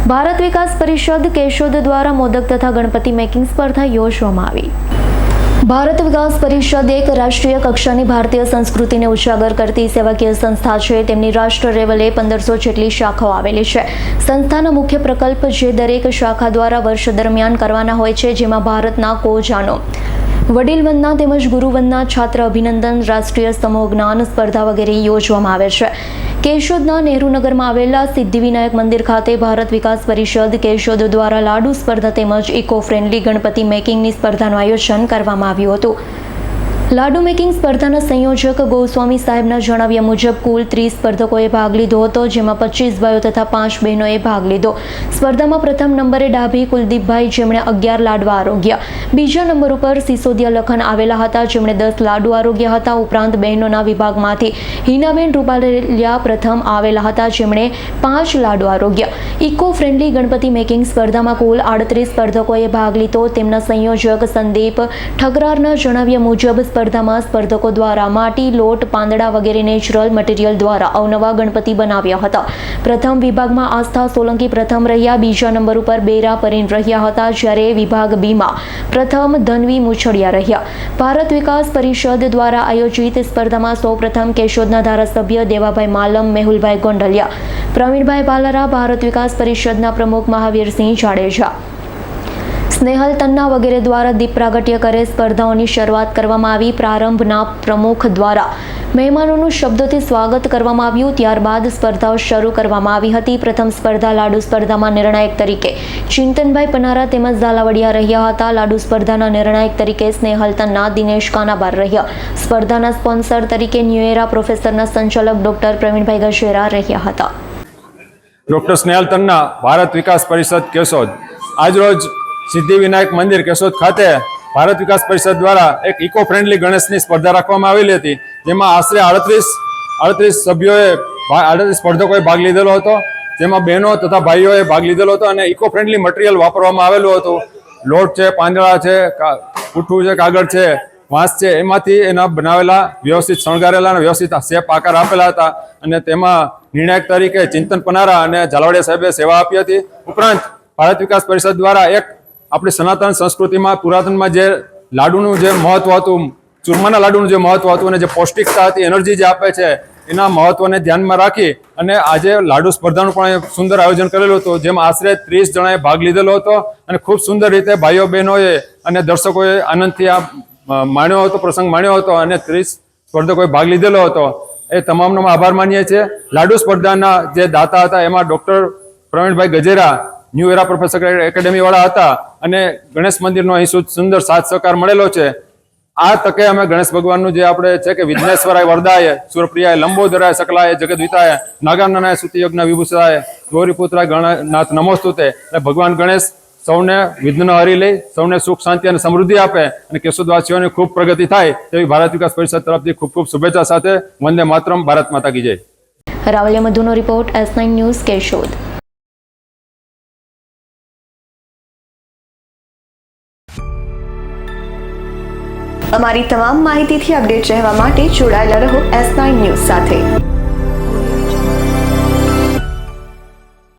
ભારત વિકાસ પરિષદ કેશોદ દ્વારા મોદક તથા ગણપતિ મેકિંગ સ્પર્ધા યોજવામાં આવી। ભારત વિકાસ પરિષદ એક રાષ્ટ્રીય કક્ષાની ભારતીય સંસ્કૃતિને ઉજાગર કરતી સેવાકીય સંસ્થા છે। તેમની રાષ્ટ્ર લેવલે 1500 જેટલી શાખાઓ આવેલી છે। સંસ્થાના મુખ્ય પ્રકલ્પ જે દરેક શાખા દ્વારા વર્ષ દરમિયાન કરવાના હોય છે, જેમાં ભારતના કોજાનો વડીલ વંદના તેમજ ગુરુ વંદના, છાત્ર અભિનંદન, રાષ્ટ્રીય સમૂહ જ્ઞાન સ્પર્ધા વગેરે યોજવામાં આવે છે। કેશોદના નહેરુનગરમાં આવેલા સિદ્ધિવિનાયક મંદિર ખાતે ભારત વિકાસ પરિષદ કેશોદ દ્વારા લાડુ સ્પર્ધા તેમજ ઇકો ફ્રેન્ડલી ગણપતિ મેકિંગની સ્પર્ધાનું આયોજન કરવામાં આવ્યું હતું। લાડુ મેકિંગ સ્પર્ધાના સંયોજક ગોસ્વામી સાહેબના જણાવ્યા મુજબ કુલ 30 સ્પર્ધકોએ ભાગ લીધો હતો, જેમાં 25 ભાઈઓ તથા 5 બહેનોએ ભાગ લીધો। સ્પર્ધામાં પ્રથમ નંબરે ડાભી કુલદીપભાઈ, જેમણે 11 લાડવા આરોગ્યા। બીજા નંબર ઉપર સિસોદિયા લખન આવેલા હતા, જેમણે 10 લાડુ આરોગ્યા હતા। ઉપરાંત બહેનોના વિભાગમાંથી હિનાબેન રૂપાલિયા પ્રથમ આવેલા હતા, જેમણે 5 લાડુ આરોગ્યા। ઇકો ફ્રેન્ડલી ગણપતિ મેકિંગ સ્પર્ધામાં કુલ 38 સ્પર્ધકોએ ભાગ લીધો। તેમના સંયોજક સંદીપ ઠગરારના જણાવ્યા મુજબ સ્પર્ધામાં સ્પર્ધકો દ્વારા માટી, લોટ, પાંદડા વગેરે નેચરલ મટીરીયલ દ્વારા અવનવા ગણપતિ બનાવ્યા હતા। પ્રથમ વિભાગમાં આસ્થા સોલંકી પ્રથમ રહ્યા। બીજા નંબર ઉપર બેરા પરીન રહ્યા હતા, જ્યારે વિભાગ બીમાં પ્રથમ ધનવી મુછડિયા રહ્યા। ભારત વિકાસ પરિષદ દ્વારા આયોજિત સ્પર્ધામાં સૌપ્રથમ કેશોદના ધારાસભ્ય દેવાભાઈ માલમ, મેહુલભાઈ ગોંડલિયા, પ્રવીણભાઈ બાલારા, ભારત વિકાસ પરિષદના પ્રમુખ મહાવીરસિંહ જાડેજા, સ્નેહલ તન્ના વગેરે દ્વારા દીપ પ્રાગટ્ય કરે સ્પર્ધાઓની શરૂઆત કરવામાં આવી। પ્રારંભના પ્રમુખ દ્વારા મહેમાનોનું શબ્દોથી સ્વાગત કરવામાં આવ્યું। ત્યારબાદ સ્પર્ધાઓ શરૂ કરવામાં આવી હતી। પ્રથમ સ્પર્ધા લાડુ સ્પર્ધામાં નિર્ણાયક તરીકે ચિંતનભાઈ પનારા તેમજ ઝાલાવડિયા રહ્યા હતા। લાડુ સ્પર્ધાના નિર્ણાયક તરીકે સ્નેહલ તન્ના, દિનેશ કાનાબાર રહ્યા। સ્પર્ધાના સ્પોન્સર તરીકે ન્યૂ એરા પ્રોફેસરના સંચાલક ડોક્ટર પ્રવીણભાઈ ગજેરા રહ્યા હતા। ડોક્ટર સ્નેહલ તન્ના, ભારત વિકાસ પરિષદ કેશોદ। આજરોજ સિદ્ધિવિનાયક મંદિર કેશોદ ખાતે ભારત વિકાસ પરિષદ દ્વારા એક ઇકો ફ્રેન્ડલી ગણેશની સ્પર્ધા રાખવામાં આવેલી હતી, જેમાં આશરે 38 સભ્યોએ 38 સ્પર્ધકોએ ભાગ લીધેલો હતો, જેમાં બહેનો તથા ભાઈઓએ ભાગ લીધેલો હતો અને ઇકો ફ્રેન્ડલી મટીરિયલ વાપરવામાં આવેલું હતું। લોટ છે, પાંદડા છે, પૂઠું છે, કાગળ છે, વાંસ છે, એમાંથી એના બનાવેલા વ્યવસ્થિત શણગારેલા અને વ્યવસ્થિત શેપ આકાર આપેલા હતા અને તેમાં નિર્ણાયક તરીકે ચિંતન પનારા અને ઝાલાવડિયા સાહેબે સેવા આપી હતી। ઉપરાંત ભારત વિકાસ પરિષદ દ્વારા એક આપણી સનાતન સંસ્કૃતિમાં પુરાતનમાં જે લાડુનું જે મહત્વ હતું, ચૂરમાના લાડુનું જે મહત્વ હતું અને જે પૌષ્ટિકતા હતી, એનર્જી જે આપે છે, એના મહત્વને ધ્યાનમાં રાખી અને આજે લાડુ સ્પર્ધાનું પણ સુંદર આયોજન કરેલું હતું, જેમાં આશરે 30 જણાએ ભાગ લીધેલો હતો અને ખૂબ સુંદર રીતે ભાઈઓ બહેનોએ અને દર્શકોએ આનંદથી આ માણ્યો હતો, પ્રસંગ માણ્યો હતો અને 30 સ્પર્ધકોએ ભાગ લીધેલો હતો। એ તમામનો આભાર માનીએ છીએ। લાડુ સ્પર્ધાના જે દાતા હતા એમાં ડોક્ટર પ્રવીણભાઈ ગજેરા ન્યૂ એરા પ્રોફેસર એકેડેમી વાળા હતા અને ગણેશ મંદિરનો અહીં સુંદર સાથ સહકાર મળેલો છે। આ તકે અમે ગણેશ ભગવાનનું જે આપણે છે કે વિઘ્નેશ્વરાય વરદાય, સુરપ્રિયાય લંબોદરાય, સકલાય જગદવિતાય, નાગાનનાય સ્તુતિયજ્ઞ વિભૂષાય, ગૌરીપુત્રાય ગણનાથ નમોસ્તુતે। એટલે ભગવાન ગણેશ સૌને વિઘ્ન હરી લઈ, સૌને સુખ, શાંતિ અને સમૃદ્ધિ આપે અને કેશોદવાસીઓની ખૂબ પ્રગતિ થાય તેવી ભારત વિકાસ પરિષદ તરફથી ખૂબ ખૂબ શુભેચ્છા સાથે વંદે માતરમ, ભારત માતા કી જય। રાવલે મધુનો રિપોર્ટ, S9 ન્યૂઝ, કેશોદ। અમારી તમામ માહિતીથી અપડેટ રહેવા માટે જોડાયેલા રહો S9 ન્યૂઝ સાથે।